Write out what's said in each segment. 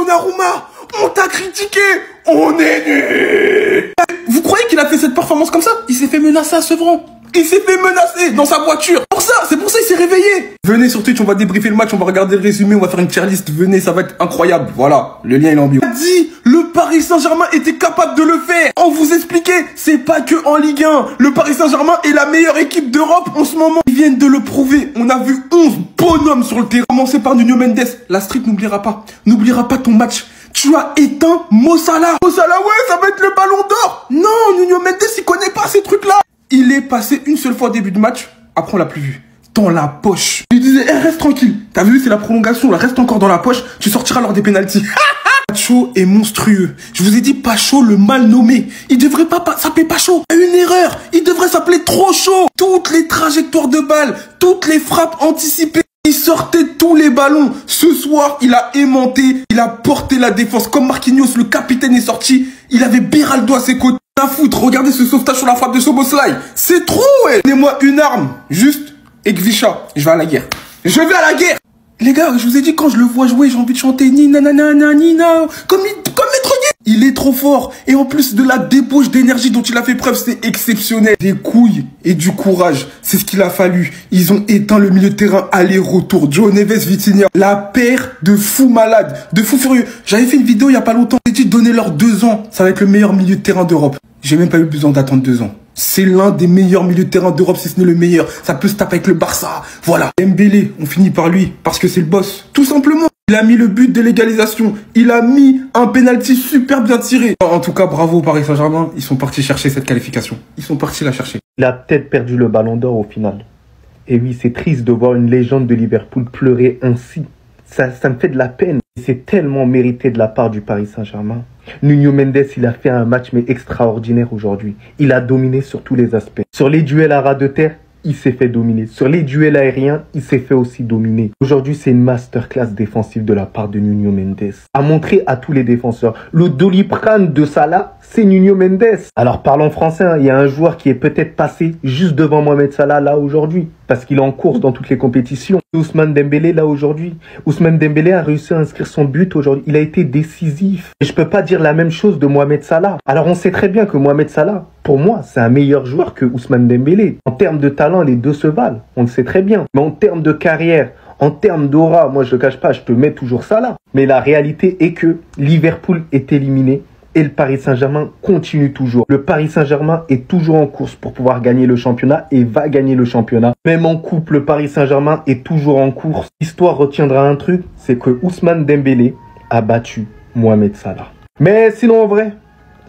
Donnarumma, on t'a critiqué, on est nul. Vous croyez qu'il a fait cette performance comme ça? Il s'est fait menacer à Sevran. Il s'est fait menacer dans sa voiture. C'est pour ça il s'est réveillé. Venez sur Twitch, on va débriefer le match, on va regarder le résumé, on va faire une tier list. Venez, ça va être incroyable. Voilà, le lien est en bio. On a dit, le Paris Saint-Germain était capable de le faire. On vous expliquait, c'est pas que en Ligue 1. Le Paris Saint-Germain est la meilleure équipe d'Europe en ce moment. Ils viennent de le prouver. On a vu 11 bonhommes sur le terrain. Commencez par Nuno Mendes. La street n'oubliera pas. N'oubliera pas ton match. Tu as éteint Mo Salah. Mo Salah, ouais, ça va être le ballon d'or. Non, Nuno Mendes, il connaît pas ces trucs-là. Il est passé une seule fois au début de match. Après, on l'a plus vu. Dans la poche. Il disait, reste tranquille. T'as vu, c'est la prolongation, là. Reste encore dans la poche. Tu sortiras lors des pénaltys. Pacho est monstrueux. Je vous ai dit Pacho, le mal nommé. Il devrait pas s'appeler Pacho. Il y a une erreur. Il devrait s'appeler Trop Chaud. Toutes les trajectoires de balles, toutes les frappes anticipées. Il sortait tous les ballons. Ce soir, il a aimanté. Il a porté la défense. Comme Marquinhos, le capitaine est sorti. Il avait Beraldo à ses côtés. À foutre, regardez ce sauvetage sur la frappe de Szoboszlai. C'est trop, ouais. Donnez-moi une arme. Juste, Ekvisha. Je vais à la guerre. Je vais à la guerre. Les gars, je vous ai dit, quand je le vois jouer, j'ai envie de chanter Nina, nana, Nina. Comme Maître Gims. Il est trop fort. Et en plus de la débauche d'énergie dont il a fait preuve, c'est exceptionnel. Des couilles et du courage. C'est ce qu'il a fallu. Ils ont éteint le milieu de terrain aller-retour. Joe Neves, Vitinha. La paire de fous malades. De fous furieux. J'avais fait une vidéo il y a pas longtemps. J'ai dit, donnez-leur 2 ans. Ça va être le meilleur milieu de terrain d'Europe. J'ai même pas eu besoin d'attendre 2 ans. C'est l'un des meilleurs milieux de terrain d'Europe, si ce n'est le meilleur. Ça peut se taper avec le Barça. Voilà. Dembélé, on finit par lui, parce que c'est le boss. Tout simplement. Il a mis le but de l'égalisation. Il a mis un penalty super bien tiré. En tout cas, bravo au Paris Saint-Germain. Ils sont partis chercher cette qualification. Ils sont partis la chercher. Il a peut-être perdu le ballon d'or au final. Et oui, c'est triste de voir une légende de Liverpool pleurer ainsi. Ça me fait de la peine. C'est tellement mérité de la part du Paris Saint-Germain. Nuno Mendes, il a fait un match mais extraordinaire aujourd'hui. Il a dominé sur tous les aspects. Sur les duels à ras de terre, il s'est fait dominer. Sur les duels aériens, il s'est fait aussi dominer. Aujourd'hui, c'est une masterclass défensive de la part de Nuno Mendes. A montré à tous les défenseurs. Le Doliprane de Salah, c'est Nuno Mendes. Alors parlons français, hein, il y a un joueur qui est peut-être passé juste devant Mohamed Salah là aujourd'hui. Parce qu'il est en course dans toutes les compétitions. Ousmane Dembélé là aujourd'hui. Ousmane Dembélé a réussi à inscrire son but aujourd'hui. Il a été décisif. Et je peux pas dire la même chose de Mohamed Salah. Alors on sait très bien que Mohamed Salah, pour moi, c'est un meilleur joueur que Ousmane Dembélé. En termes de talent, les deux se valent. On le sait très bien. Mais en termes de carrière, en termes d'aura, moi je ne cache pas, je te mets toujours Salah. Mais la réalité est que Liverpool est éliminé. Et le Paris Saint-Germain continue toujours. Le Paris Saint-Germain est toujours en course pour pouvoir gagner le championnat et va gagner le championnat. Même en coupe, le Paris Saint-Germain est toujours en course. L'histoire retiendra un truc, c'est que Ousmane Dembélé a battu Mohamed Salah. Mais sinon en vrai,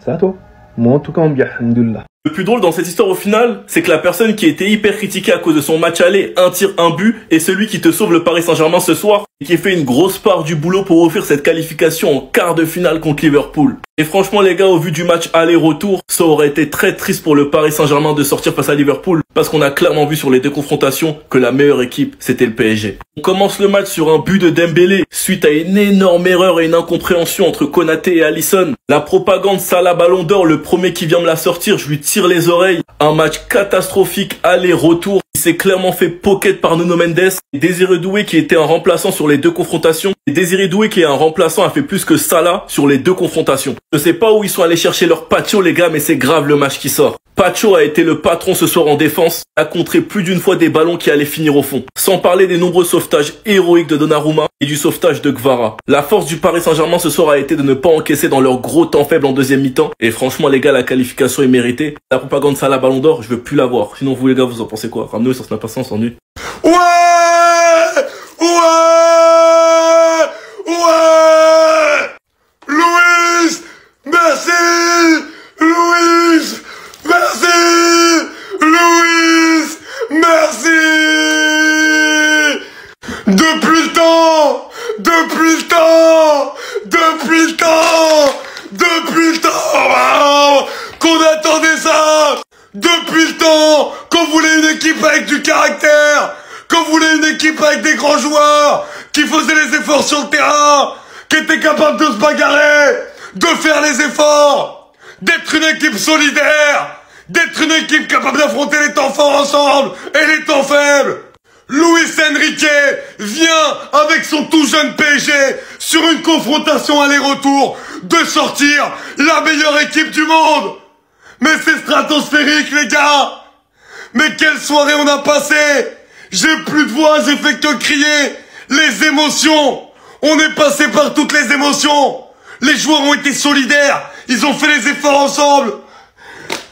c'est à toi. Moi en tout cas, on bien, alhamdoulilah. Le plus drôle dans cette histoire au final, c'est que la personne qui était hyper critiquée à cause de son match aller, un tir, un but, est celui qui te sauve le Paris Saint-Germain ce soir et qui fait une grosse part du boulot pour offrir cette qualification en quart de finale contre Liverpool. Et franchement les gars, au vu du match aller-retour, ça aurait été très triste pour le Paris Saint-Germain de sortir face à Liverpool parce qu'on a clairement vu sur les deux confrontations que la meilleure équipe c'était le PSG. On commence le match sur un but de Dembélé suite à une énorme erreur et une incompréhension entre Konaté et Alisson. La propagande Salah Ballon d'Or, le premier qui vient me la sortir, je lui tire les oreilles. Un match catastrophique aller-retour. Il s'est clairement fait pocket par Nuno Mendes. Désiré Doué qui était un remplaçant sur les deux confrontations. Et Désiré Doué qui est un remplaçant a fait plus que Salah sur les deux confrontations. Je sais pas où ils sont allés chercher leur Pacho les gars, mais c'est grave le match qui sort. Pacho a été le patron ce soir en défense, a contré plus d'une fois des ballons qui allaient finir au fond. Sans parler des nombreux sauvetages héroïques de Donnarumma et du sauvetage de Kvara. La force du Paris Saint-Germain ce soir a été de ne pas encaisser dans leur gros temps faible en deuxième mi-temps. Et franchement les gars, la qualification est méritée. La propagande Salah Ballon d'Or, je veux plus la voir. Sinon vous les gars, vous en pensez quoi? Ramenez-le sur Snap, on s'ennuie. Ouais! Luis! Merci! Luis! Merci! Luis! Merci! Depuis le temps! Depuis le temps! Depuis le temps! Depuis le temps! Qu'on attendait ça! Depuis le temps qu'on voulait une équipe avec du caractère, qu'on voulait une équipe avec des grands joueurs, qui faisaient les efforts sur le terrain, qui étaient capables de se bagarrer, de faire les efforts, d'être une équipe solidaire, d'être une équipe capable d'affronter les temps forts ensemble et les temps faibles. Luis Enrique vient avec son tout jeune PSG sur une confrontation aller-retour de sortir la meilleure équipe du monde. Mais c'est stratosphérique, les gars. Mais quelle soirée on a passé. J'ai plus de voix, j'ai fait que crier. Les émotions. On est passé par toutes les émotions. Les joueurs ont été solidaires. Ils ont fait les efforts ensemble.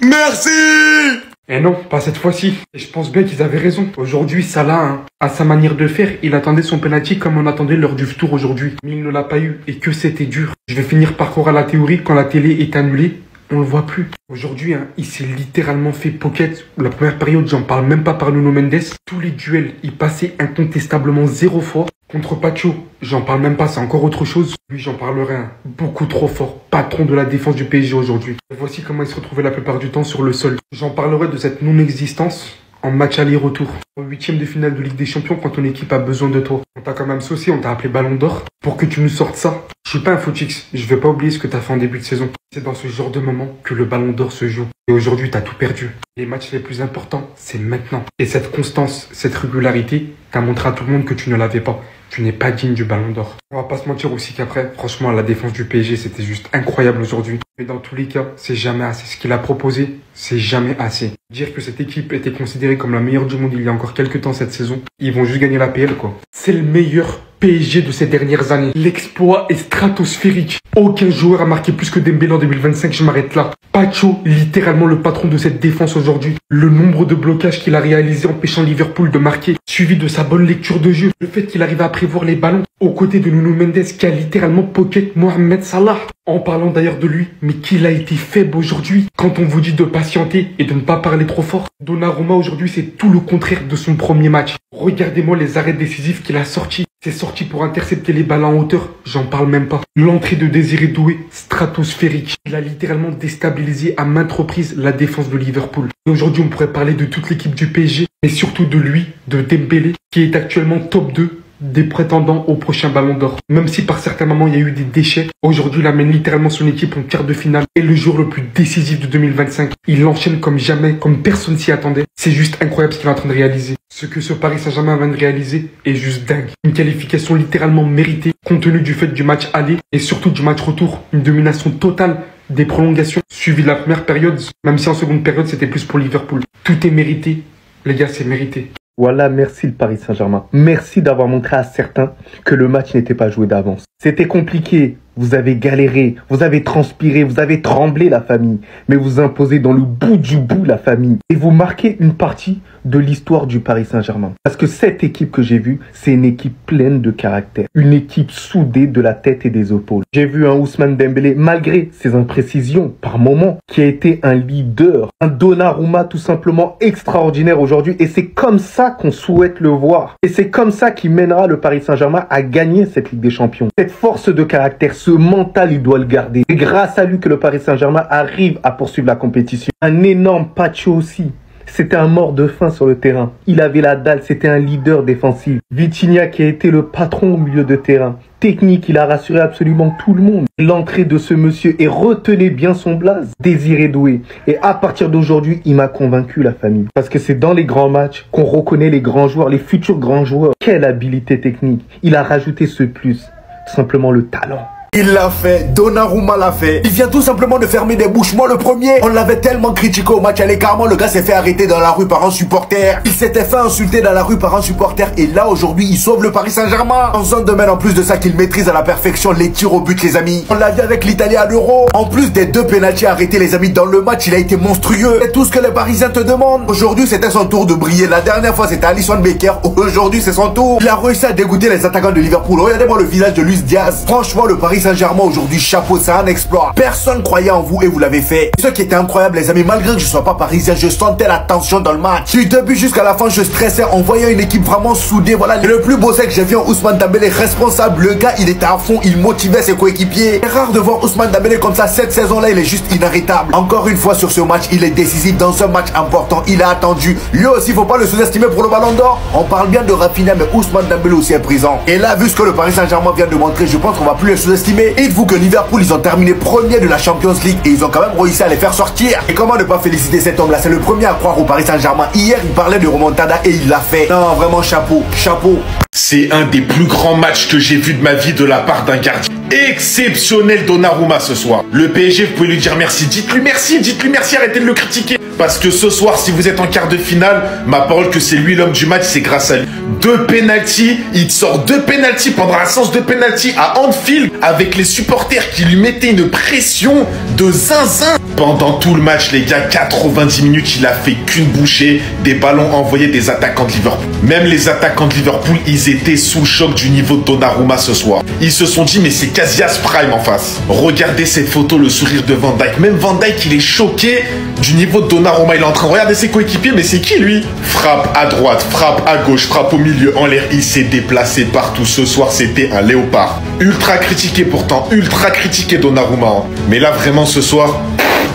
Merci. Eh non, pas cette fois-ci. Et je pense bien qu'ils avaient raison. Aujourd'hui, Salah, hein, à sa manière de faire, il attendait son penalty comme on attendait l'heure du tour aujourd'hui. Mais il ne l'a pas eu et que c'était dur. Je vais finir par croire à la théorie quand la télé est annulée. On le voit plus. Aujourd'hui, hein, il s'est littéralement fait pocket. La première période, j'en parle même pas par Nuno Mendes. Tous les duels, il passait incontestablement 0 fois. Contre Pacho, j'en parle même pas, c'est encore autre chose. Lui, j'en parlerai, hein, beaucoup trop fort. Patron de la défense du PSG aujourd'hui. Voici comment il se retrouvait la plupart du temps sur le sol. J'en parlerai de cette non-existence en match aller-retour. Au 8e de finale de Ligue des Champions, quand ton équipe a besoin de toi. On t'a quand même saucé, on t'a appelé Ballon d'Or pour que tu nous sortes ça. Je suis pas un footix, je vais pas oublier ce que t'as fait en début de saison. C'est dans ce genre de moment que le Ballon d'Or se joue. Et aujourd'hui, t'as tout perdu. Les matchs les plus importants, c'est maintenant. Et cette constance, cette régularité, t'as montré à tout le monde que tu ne l'avais pas. Tu n'es pas digne du Ballon d'Or. On va pas se mentir aussi qu'après, franchement, la défense du PSG, c'était juste incroyable aujourd'hui. Mais dans tous les cas, c'est jamais assez. Ce qu'il a proposé, c'est jamais assez. Dire que cette équipe était considérée comme la meilleure du monde il y a encore quelques temps cette saison, ils vont juste gagner la PL, quoi. C'est le meilleur PSG de ces dernières années. L'exploit est stratosphérique. Aucun joueur a marqué plus que Dembélé en 2025, je m'arrête là. Pacho, littéralement le patron de cette défense aujourd'hui. Le nombre de blocages qu'il a réalisé empêchant Liverpool de marquer, suivi de sa bonne lecture de jeu. Le fait qu'il arrive à prévoir les ballons, aux côtés de Nuno Mendes qui a littéralement pocket Mohamed Salah. En parlant d'ailleurs de lui, mais qu'il a été faible aujourd'hui. Quand on vous dit de patienter et de ne pas parler trop fort, Donnarumma aujourd'hui c'est tout le contraire de son premier match. Regardez-moi les arrêts décisifs qu'il a sortis. C'est sorti pour intercepter les balles en hauteur, j'en parle même pas. L'entrée de Désiré Doué, stratosphérique. Il a littéralement déstabilisé à maintes reprises la défense de Liverpool. Et aujourd'hui on pourrait parler de toute l'équipe du PSG, mais surtout de lui, de Dembélé, qui est actuellement top 2 des prétendants au prochain Ballon d'Or. Même si par certains moments il y a eu des déchets, aujourd'hui il amène littéralement son équipe en quart de finale et le jour le plus décisif de 2025. Il l'enchaîne comme jamais, comme personne s'y attendait. C'est juste incroyable ce qu'il est en train de réaliser. Ce que ce Paris Saint-Germain vient de réaliser est juste dingue. Une qualification littéralement méritée compte tenu du fait du match aller et surtout du match retour. Une domination totale des prolongations suivi de la première période, même si en seconde période c'était plus pour Liverpool. Tout est mérité, les gars, c'est mérité. Voilà, merci le Paris Saint-Germain. Merci d'avoir montré à certains que le match n'était pas joué d'avance. C'était compliqué, vous avez galéré, vous avez transpiré, vous avez tremblé la famille, mais vous imposez dans le bout du bout la famille. Et vous marquez une partie de l'histoire du Paris Saint-Germain. Parce que cette équipe que j'ai vue, c'est une équipe pleine de caractère. Une équipe soudée de la tête et des épaules. J'ai vu un Ousmane Dembélé, malgré ses imprécisions par moments, qui a été un leader. Un Donnarumma tout simplement extraordinaire aujourd'hui. Et c'est comme ça qu'on souhaite le voir. Et c'est comme ça qu'il mènera le Paris Saint-Germain à gagner cette Ligue des Champions. Cette force de caractère, ce mental, il doit le garder. C'est grâce à lui que le Paris Saint-Germain arrive à poursuivre la compétition. Un énorme Pacho aussi. C'était un mort de faim sur le terrain. Il avait la dalle, c'était un leader défensif. Vitinha qui a été le patron au milieu de terrain. Technique, il a rassuré absolument tout le monde. L'entrée de ce monsieur, et retenez bien son blaze, Désiré Doué. Et à partir d'aujourd'hui, il m'a convaincu la famille. Parce que c'est dans les grands matchs qu'on reconnaît les grands joueurs, les futurs grands joueurs. Quelle habileté technique. Il a rajouté ce plus, tout simplement le talent. Il l'a fait, Donnarumma l'a fait. Il vient tout simplement de fermer des bouches. Moi le premier, on l'avait tellement critiqué au match aller. Carrément le gars s'est fait arrêter dans la rue par un supporter. Il s'était fait insulter dans la rue par un supporter. Et là aujourd'hui il sauve le Paris Saint-Germain. En zone de main, en plus de ça qu'il maîtrise à la perfection les tirs au but les amis. On l'a vu avec l'Italie à l'Euro. En plus des 2 pénaltys arrêtés les amis dans le match, il a été monstrueux. C'est tout ce que les Parisiens te demandent. Aujourd'hui c'était son tour de briller. La dernière fois c'était Alisson Becker. Aujourd'hui c'est son tour. Il a réussi à dégoûter les attaquants de Liverpool. Regardez-moi le visage de Luis Diaz. Franchement le Paris Saint-Germain aujourd'hui, chapeau, c'est un exploit. Personne croyait en vous et vous l'avez fait. Ce qui était incroyable les amis, malgré que je sois pas parisien, je sentais la tension dans le match. Du début jusqu'à la fin, je stressais en voyant une équipe vraiment soudée. Voilà, et le plus beau c'est que j'ai vu un Ousmane Dembélé responsable. Le gars, il était à fond, il motivait ses coéquipiers. C'est rare de voir Ousmane Dembélé comme ça. Cette saison-là, il est juste inarrêtable. Encore une fois sur ce match, il est décisif dans un match important. Il a attendu. Lui aussi, faut pas le sous-estimer pour le Ballon d'Or. On parle bien de Rafinha, mais Ousmane Dembélé aussi est présent. Et là, vu ce que le Paris Saint-Germain vient de montrer, je pense qu'on va plus le sous-estimer. Et dites-vous que Liverpool, ils ont terminé premier de la Champions League et ils ont quand même réussi à les faire sortir. Et comment ne pas féliciter cet homme-là? C'est le premier à croire au Paris Saint-Germain. Hier, il parlait de remontada et il l'a fait. Non, vraiment chapeau, chapeau. C'est un des plus grands matchs que j'ai vu de ma vie de la part d'un gardien. Exceptionnel Donnarumma ce soir. Le PSG, vous pouvez lui dire merci. Dites-lui merci, arrêtez de le critiquer. Parce que ce soir, si vous êtes en quart de finale, ma parole que c'est lui l'homme du match, c'est grâce à lui. 2 pénaltys, il sort 2 pénaltys pendant la séance de pénalty à Anfield avec les supporters qui lui mettaient une pression de zinzin. Pendant tout le match, les gars, 90 minutes, il a fait qu'une bouchée des ballons envoyés des attaquants de Liverpool. Même les attaquants de Liverpool, ils étaient sous le choc du niveau de Donnarumma ce soir. Ils se sont dit, mais c'est Casillas Prime en face. Regardez cette photo, le sourire de Van Dijk. Même Van Dijk, il est choqué du niveau de Donnarumma. Il est en train de regarder ses coéquipiers, mais c'est qui lui? Frappe à droite, frappe à gauche, frappe au milieu, en l'air. Il s'est déplacé partout. Ce soir, c'était un léopard. Ultra critiqué pourtant, ultra critiqué Donnarumma. Hein. Mais là, vraiment, ce soir...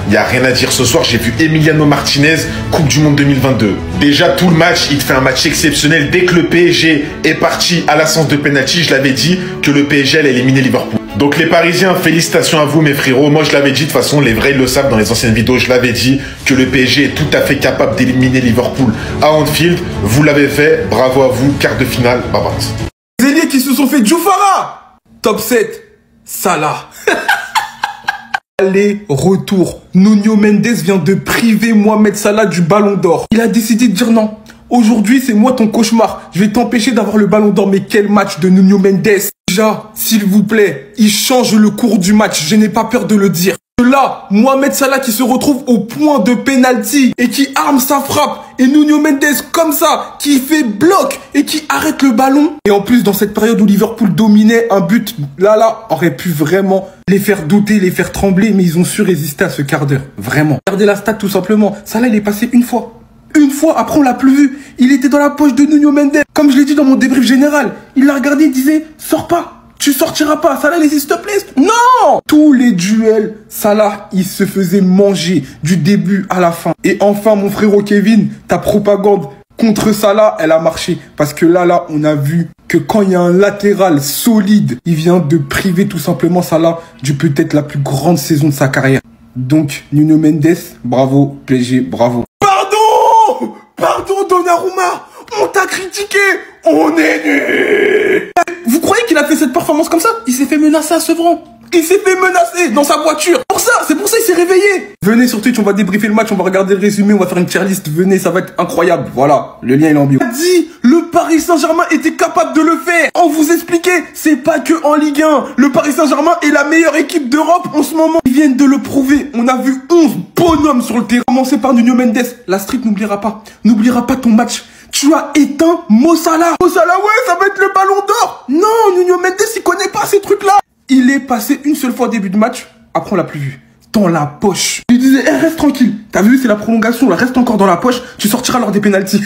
Il n'y a rien à dire. Ce soir, j'ai vu Emiliano Martinez, Coupe du Monde 2022. Déjà, tout le match, il fait un match exceptionnel. Dès que le PSG est parti à la séance de penalty, je l'avais dit que le PSG allait éliminer Liverpool. Donc les Parisiens, félicitations à vous mes frérots. Moi, je l'avais dit, de toute façon, les vrais, ils le savent dans les anciennes vidéos. Je l'avais dit que le PSG est tout à fait capable d'éliminer Liverpool à Anfield. Vous l'avez fait. Bravo à vous. Quart de finale. Bye bye. Les ailiers qui se sont fait Djoufara. Top 7. Salah. Allez, retour. Nuno Mendes vient de priver Mohamed Salah du ballon d'or. Il a décidé de dire non. Aujourd'hui, c'est moi ton cauchemar. Je vais t'empêcher d'avoir le ballon d'or. Mais quel match de Nuno Mendes. Déjà, s'il vous plaît, il change le cours du match. Je n'ai pas peur de le dire. Là, Mohamed Salah qui se retrouve au point de penalty et qui arme sa frappe. Et Nuno Mendes comme ça, qui fait bloc et qui arrête le ballon. Et en plus, dans cette période où Liverpool dominait, un but, là, aurait pu vraiment les faire douter, les faire trembler. Mais ils ont su résister à ce quart d'heure. Vraiment. Regardez la stat tout simplement. Salah, il est passé une fois. Une fois, après on l'a plus vu. Il était dans la poche de Nuno Mendes. Comme je l'ai dit dans mon débrief général. Il l'a regardé, il disait, sors pas. Tu sortiras pas, Salah, les s'il te plaît. Non! Tous les duels, Salah, il se faisait manger du début à la fin. Et enfin, mon frérot Kevin, ta propagande contre Salah, elle a marché. Parce que là, on a vu que quand il y a un latéral solide, il vient de priver tout simplement Salah du peut-être la plus grande saison de sa carrière. Donc, Nuno Mendes, bravo, PSG, bravo. Pardon! Pardon, Donnarumma! On t'a critiqué! On est nuls! Vous croyez qu'il a fait cette performance comme ça? Il s'est fait menacer à Sevran. Il s'est fait menacer dans sa voiture. C'est pour ça il s'est réveillé. Venez sur Twitch, on va débriefer le match, on va regarder le résumé, on va faire une tier list. Venez, ça va être incroyable. Voilà, le lien il est en bio. Le Paris Saint-Germain était capable de le faire. On vous expliquait, c'est pas que en Ligue 1. Le Paris Saint-Germain est la meilleure équipe d'Europe en ce moment. Ils viennent de le prouver. On a vu 11 bonhommes sur le terrain. Commencez par Nuno Mendes. La street n'oubliera pas. N'oubliera pas ton match. Tu as éteint Mo Salah. Mo Salah, ouais, ça va être le ballon d'or. Non, Nuno Mendes, il connaît pas ces trucs-là. Il est passé une seule fois au début de match. Après, on l'a plus vu. Dans la poche. Il disait, hey, reste tranquille. T'as vu, c'est la prolongation. Là, reste encore dans la poche. Tu sortiras lors des pénaltys.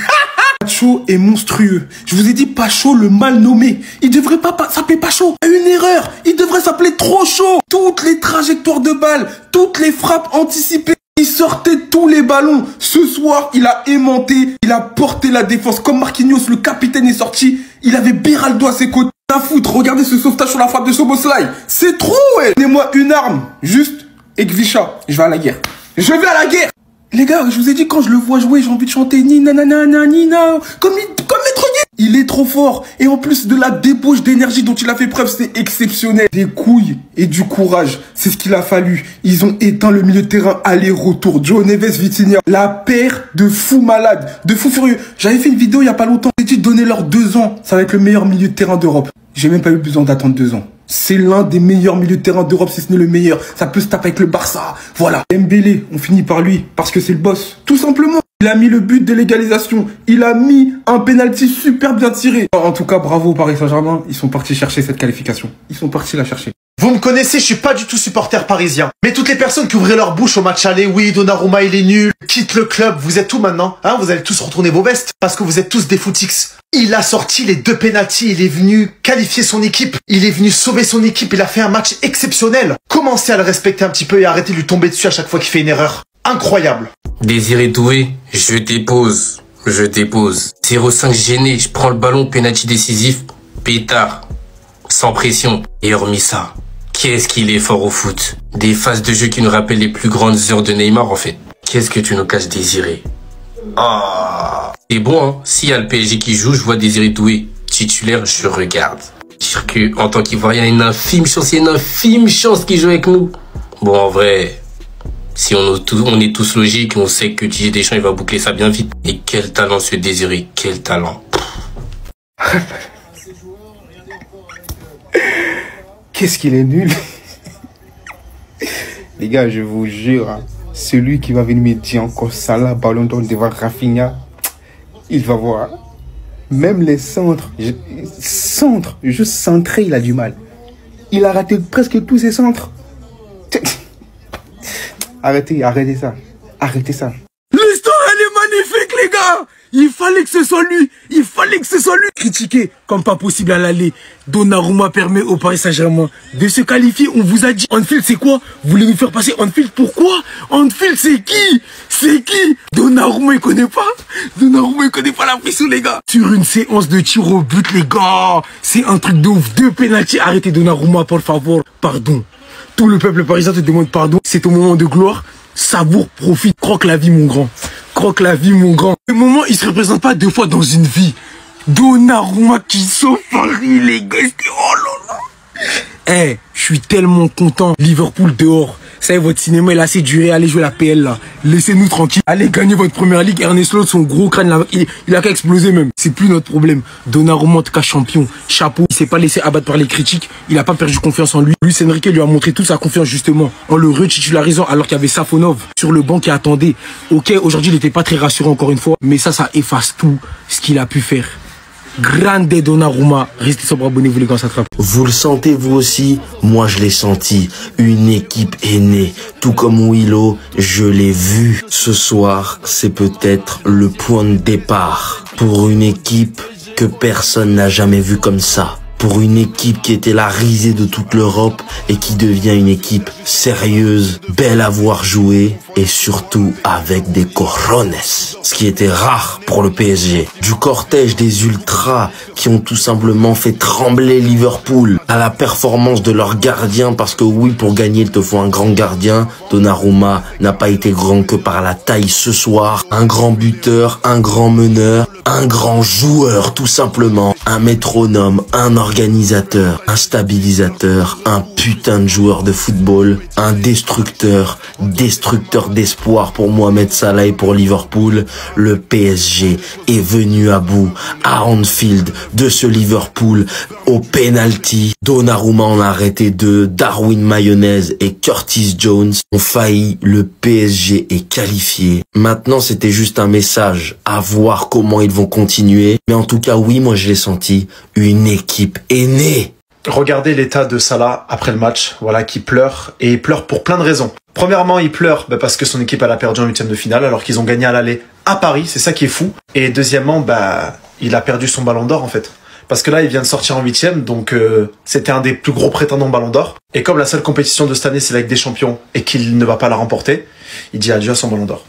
Pacho est monstrueux. Je vous ai dit Pacho, le mal nommé. Il devrait pas s'appeler Pacho. Une erreur. Il devrait s'appeler Trop Chaud. Toutes les trajectoires de balles, toutes les frappes anticipées. Il sortait tous les ballons. Ce soir, il a aimanté, il a porté la défense. Comme Marquinhos, le capitaine est sorti. Il avait Beraldo à ses côtés. À foutre, regardez ce sauvetage sur la frappe de Szoboszlai. C'est trop, ouais. Donnez-moi une arme, juste, et Gvisha. Je vais à la guerre. Je vais à la guerre. Les gars, je vous ai dit, quand je le vois jouer, j'ai envie de chanter Nina, nana, Nina. Comme Maître Gims. Il est trop fort. Et en plus de la débauche d'énergie dont il a fait preuve, c'est exceptionnel. Des couilles et du courage. C'est ce qu'il a fallu. Ils ont éteint le milieu de terrain aller-retour. Joe Neves, Vitinha. La paire de fous malades. De fous furieux. J'avais fait une vidéo il y a pas longtemps. J'ai dit, donnez-leur 2 ans. Ça va être le meilleur milieu de terrain d'Europe. J'ai même pas eu besoin d'attendre 2 ans. C'est l'un des meilleurs milieux de terrain d'Europe, si ce n'est le meilleur. Ça peut se taper avec le Barça. Voilà. Dembélé, on finit par lui. Parce que c'est le boss. Tout simplement. Il a mis le but de l'égalisation. Il a mis un penalty super bien tiré. En tout cas, bravo au Paris Saint-Germain. Ils sont partis chercher cette qualification. Ils sont partis la chercher. Vous me connaissez, je suis pas du tout supporter parisien. Mais toutes les personnes qui ouvraient leur bouche au match aller, oui, Donnarumma il est nul, quitte le club, vous êtes où maintenant? Hein, vous allez tous retourner vos vestes parce que vous êtes tous des footix. Il a sorti les 2 pénaltys, il est venu qualifier son équipe, il est venu sauver son équipe, il a fait un match exceptionnel. Commencez à le respecter un petit peu et arrêtez de lui tomber dessus à chaque fois qu'il fait une erreur. Incroyable. Désiré Doué, je dépose. 0,5 gêné, je prends le ballon, penalty décisif, pétard, sans pression. Et hormis ça, qu'est-ce qu'il est fort au foot. Des phases de jeu qui nous rappellent les plus grandes heures de Neymar en fait. Qu'est-ce que tu nous caches, Désiré? Ah. C'est bon, hein. S'il y a le PSG qui joue, je vois Désiré Doué titulaire, je regarde. Dire que, en tant qu'Ivoirien, il y a une infime chance qu'il joue avec nous. Bon, en vrai, si on est tous logiques, on sait que Didier Deschamps, il va boucler ça bien vite. Et quel talent ce Désiré, quel talent. Qu'est-ce qu'il est nul. Les gars, je vous jure, hein, celui qui va venir me dire encore Salah, Ballon d'Or devant Rafinha, il va voir. Même les centres, juste centrer, il a du mal. Il a raté presque tous ses centres. Arrêtez ça. L'histoire, elle est magnifique, les gars. Il fallait que ce soit lui. Critiqué comme pas possible à l'aller. Donnarumma permet au Paris Saint-Germain de se qualifier. On vous a dit, Anfield, c'est quoi? Vous voulez nous faire passer Anfield? Pourquoi? Anfield, c'est qui? Donnarumma, il connaît pas la pression, les gars. Sur une séance de tir au but, les gars. C'est un truc de ouf. 2 pénaltys. Arrêtez, Donnarumma, por favor. Pardon. Tout le peuple parisien te demande pardon. C'est ton moment de gloire. Savoure, profite, croque la vie, mon grand. Le moment, il se représente pas 2 fois dans une vie. Donnarumma qui sauve Paris, les gars. Oh là là. Je suis tellement content. Liverpool dehors. Ça y est, votre cinéma, il a assez duré. Allez jouer la PL, là. Laissez-nous tranquille. Allez gagner votre première ligue. Ernest Lott, son gros crâne, là, il a qu'à exploser même. C'est plus notre problème. Donnarumma, en tout cas, champion. Chapeau. Il s'est pas laissé abattre par les critiques. Il a pas perdu confiance en lui. Luis Enrique lui a montré toute sa confiance, justement, en le retitularisant alors qu'il y avait Safonov sur le banc qui attendait. Ok, aujourd'hui, il était pas très rassurant, encore une fois. Mais ça efface tout ce qu'il a pu faire. Grande Donnarumma. Restez sobre, abonnez-vous les gars, ça attrape. Vous le sentez vous aussi? Moi je l'ai senti. Une équipe est née. Tout comme Willow, je l'ai vu. Ce soir, c'est peut-être le point de départ pour une équipe que personne n'a jamais vue comme ça. Pour une équipe qui était la risée de toute l'Europe et qui devient une équipe sérieuse, belle à voir jouer et surtout avec des cojones. Ce qui était rare pour le PSG. Du cortège des ultras qui ont tout simplement fait trembler Liverpool à la performance de leur gardien parce que oui, pour gagner, il te faut un grand gardien. Donnarumma n'a pas été grand que par la taille ce soir. Un grand buteur, un grand meneur, un grand joueur tout simplement. Un métronome, un organisateur, un stabilisateur, un putain de joueur de football, un destructeur d'espoir pour Mohamed Salah et pour Liverpool. Le PSG est venu à bout à Anfield de ce Liverpool au penalty. Donnarumma en a arrêté 2, Darwin Mayonnaise et Curtis Jones ont failli. Le PSG est qualifié. Maintenant, c'était juste un message à voir comment ils vont continuer. Mais en tout cas, oui, moi je l'ai senti. Une équipe est née. Regardez l'état de Salah après le match, voilà, qui pleure, et il pleure pour plein de raisons. Premièrement, il pleure parce que son équipe elle a perdu en 8e de finale alors qu'ils ont gagné à l'aller à Paris, c'est ça qui est fou. Et deuxièmement, il a perdu son ballon d'or en fait. Parce que là, il vient de sortir en 8e, donc c'était un des plus gros prétendants ballon d'or. Et comme la seule compétition de cette année, c'est la Ligue des Champions, et qu'il ne va pas la remporter, il dit adieu à son ballon d'or.